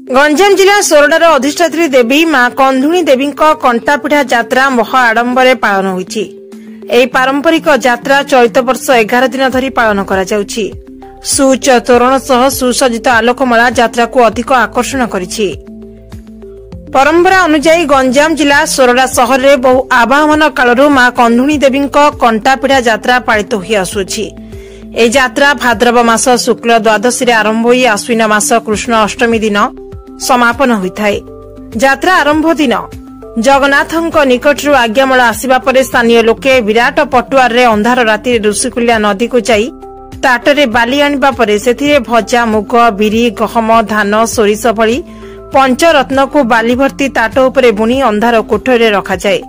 गंजाम जिला सोरडार अधिष्ठात्री देवी मां कंधुणी देवी कंटापिढ़ा यात्रा महा आडंबरे पालन होईछि। एही पारंपरिक यात्रा चलित वर्ष 11 दिन धरी पालन करा जाउछि। सुउच्च तोरण सह सुसज्जित आलोकमाला यात्रा को अधिक आकर्षण करिछि। परंपरा अनुसार गंजाम जिला सोरडा सहर में बहु आवाहन कालरू मां कंधुणी देवी कंटापिढ़ा यात्रा पालित होई आसुछि। एही यात्रा भाद्रव मास शुक्ल द्वादशी रे आरंभ होई आश्विन मास कृष्ण अष्टमी दिन समापन होइथाय। यात्रा आरंभ दिन जगन्नाथଙ୍କ निकटरू आज्ञामाला आसिबा परे स्थानीय लोके विराट पटुआर रे अंधार राति ऋषिकुल्या नदी को जाई ताटरे बाली आनिबा परे सेथिरे भजा मुग बिरी गहम धान सोरिष भली पंचरत्न को बाली भर्ती ताट उपरे बुणी अंधार कोठरे रखा जाए।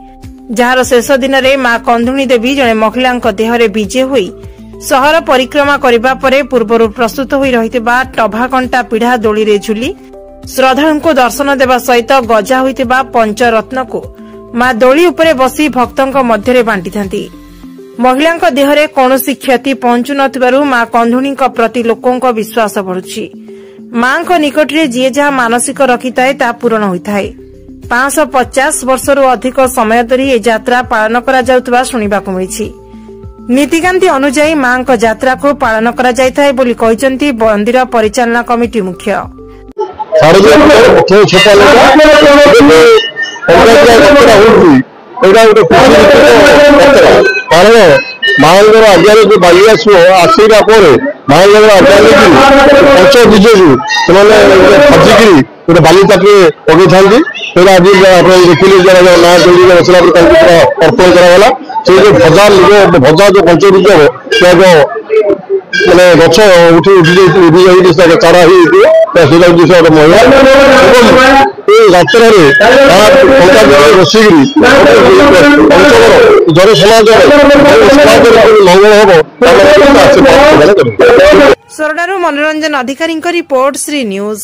जार शेष दिन रे मां कंधुणी देवी जने महिलांक देहरे विजे होई सहर परिक्रमा करिबा परे पूर्वरु प्रस्तुत होई रहितबा टभाकंटा पीढ़ा दोली रे झुली श्रद्धालु को दर्शन देवा सहित गजा होइतिबा पंचरत्न को मां दोली उपरे बसी भक्तंक मध्यरे बांटी थांती। महिलांक देहरे कौनसी क्षति पहुंचु नथिबारु मां कंधुणीक प्रति लोकंक विश्वास बढ़ुछि। मांक निकटरे जे जहा मानसिक रखिताए ता पूर्ण होइताए। 550 वर्षरु अधिक समय धरी ए यात्रा पालन करा जाउतबा सुनिबाकु मिलिछि। नीतिकांति अनुसार मांक यात्रा को पालन करा जायथाय बोली कहिसंती मंदिर परिचालना कमिटी मुख्य महानगर आज्ञा जो बाली आसला महानगर आज्ञा पंच विजयु खजिकी गोटे बाली ताके पकई था आज देखिए ना जोड़ी अर्पण कराला से जो भजा भजा जो पंच विजय मैंने गच उठी उठी चारा गोटे महिला यात्रा बसिकी जन समाज मंगल हम सोरडारू मनोरंजन अधिकारी रिपोर्ट श्री न्यूज।